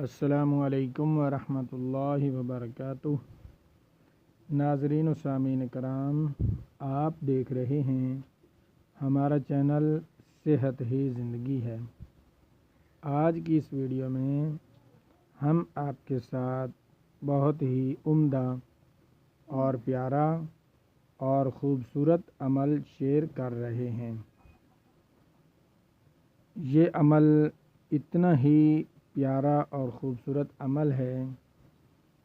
السلام علیکم ورحمۃ اللہ وبرکاتہ۔ ناظرین و سامعین کرام، آپ دیکھ رہے ہیں ہمارا چینل صحت ہی زندگی ہے۔ آج کی اس ویڈیو میں ہم آپ کے ساتھ بہت ہی عمدہ اور پیارا اور خوبصورت عمل شیئر کر رہے ہیں۔ یہ عمل اتنا ہی پیارا اور خوبصورت عمل ہے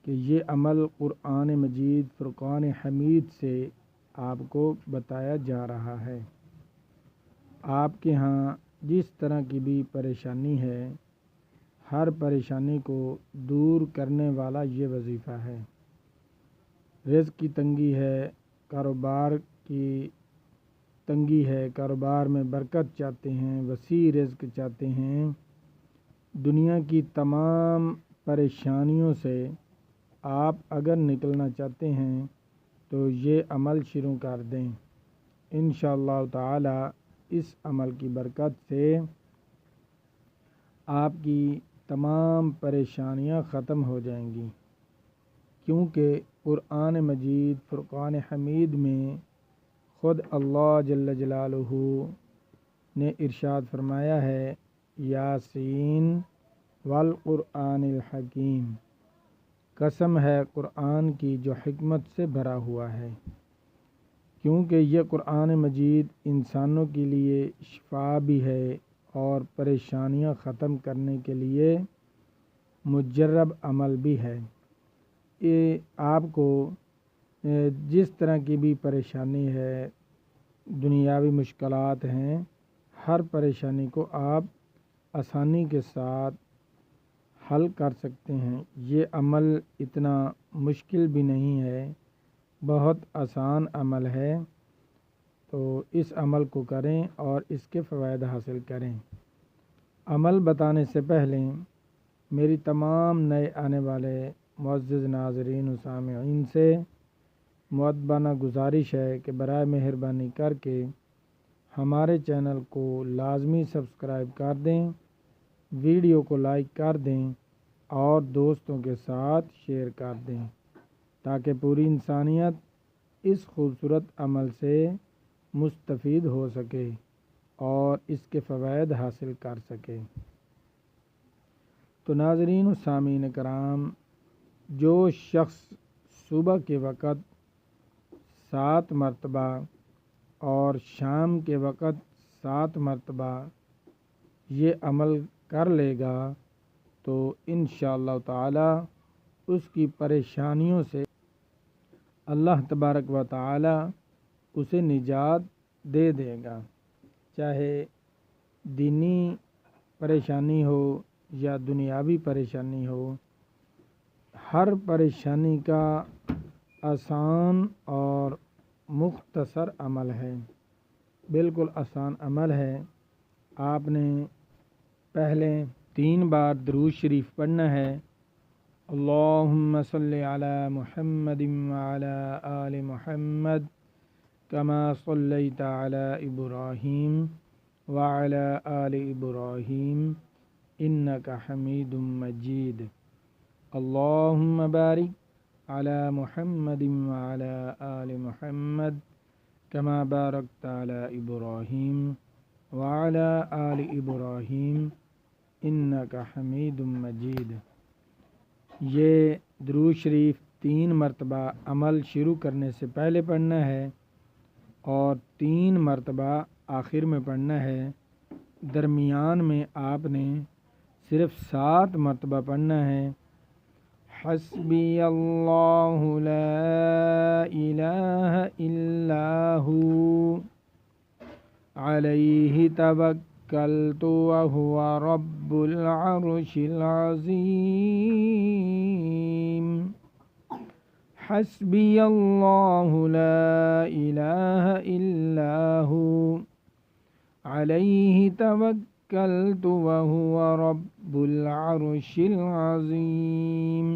کہ یہ عمل قرآن مجید فرقان حمید سے آپ کو بتایا جا رہا ہے۔ آپ کے ہاں جس طرح کی بھی پریشانی ہے، ہر پریشانی کو دور کرنے والا یہ وظیفہ ہے۔ رزق کی تنگی ہے، کاروبار کی تنگی ہے، کاروبار میں برکت چاہتے ہیں، وسیع رزق چاہتے ہیں، دنیا کی تمام پریشانیوں سے آپ اگر نکلنا چاہتے ہیں تو یہ عمل شروع کر دیں۔ انشاءاللہ تعالی اس عمل کی برکت سے آپ کی تمام پریشانیاں ختم ہو جائیں گی، کیونکہ قرآن مجید فرقان حمید میں خود اللہ جل جلالہ نے ارشاد فرمایا ہے، یاسین والقرآن الحکیم، قسم ہے قرآن کی جو حکمت سے بھرا ہوا ہے، کیونکہ یہ قرآن مجید انسانوں کے لیے شفا بھی ہے اور پریشانیاں ختم کرنے کے لیے مجرب عمل بھی ہے۔ یہ آپ کو جس طرح کی بھی پریشانی ہے، دنیاوی مشکلات ہیں، ہر پریشانی کو آپ آسانی کے ساتھ حل کر سکتے ہیں۔ یہ عمل اتنا مشکل بھی نہیں ہے، بہت آسان عمل ہے، تو اس عمل کو کریں اور اس کے فوائد حاصل کریں۔ عمل بتانے سے پہلے میری تمام نئے آنے والے معزز ناظرین و سامعین سے مؤدبانہ گزارش ہے کہ برائے مہربانی کر کے ہمارے چینل کو لازمی سبسکرائب کر دیں، ویڈیو کو لائک کر دیں اور دوستوں کے ساتھ شیئر کر دیں، تاکہ پوری انسانیت اس خوبصورت عمل سے مستفید ہو سکے اور اس کے فوائد حاصل کر سکے۔ تو ناظرین و سامعین کرام، جو شخص صبح کے وقت 7 مرتبہ اور شام کے وقت 7 مرتبہ یہ عمل کر لے گا تو انشاءاللہ تعالی اس کی پریشانیوں سے اللہ تبارک و تعالی اسے نجات دے دے گا، چاہے دینی پریشانی ہو یا دنیاوی پریشانی ہو۔ ہر پریشانی کا آسان اور مختصر عمل ہے، بالکل آسان عمل ہے۔ آپ نے پہلے 3 بار درود شریف پڑھنا ہے، اللہم صلی علی محمد وعلی آل محمد کما صلیت علی ابراہیم وعلی آل ابراہیم انک حمید مجید، اللہم بارک علی محمد وعلی آل محمد کما بارکت علی ابراہیم وعلی آل ابراہیم انک حمید مجید۔ یہ درود شریف 3 مرتبہ عمل شروع کرنے سے پہلے پڑھنا ہے اور 3 مرتبہ آخر میں پڑھنا ہے۔ درمیان میں آپ نے صرف 7 مرتبہ پڑھنا ہے، حسبی اللہ لا الہ الا ہو علیہ توکلت وہو رب العرش العظیم، حسبی اللہ لا الہ الا ہو علیہ توکلت وہو رب العرش العظیم۔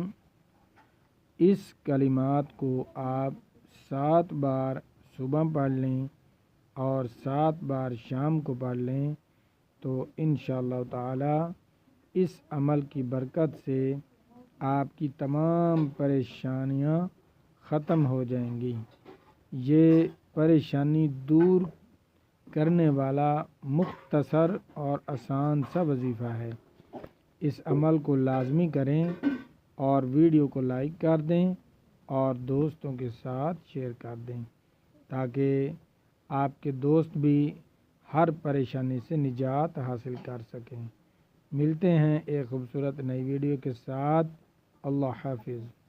اس کلمات کو آپ 7 بار صبح پڑھ لیں اور 7 بار شام کو پڑھ لیں تو انشاءاللہ تعالی اس عمل کی برکت سے آپ کی تمام پریشانیاں ختم ہو جائیں گی۔ یہ پریشانی دور کرنے والا مختصر اور آسان سا وظیفہ ہے۔ اس عمل کو لازمی کریں اور ویڈیو کو لائک کر دیں اور دوستوں کے ساتھ شیئر کر دیں تاکہ آپ کے دوست بھی ہر پریشانی سے نجات حاصل کر سکیں۔ ملتے ہیں ایک خوبصورت نئی ویڈیو کے ساتھ۔ اللہ حافظ۔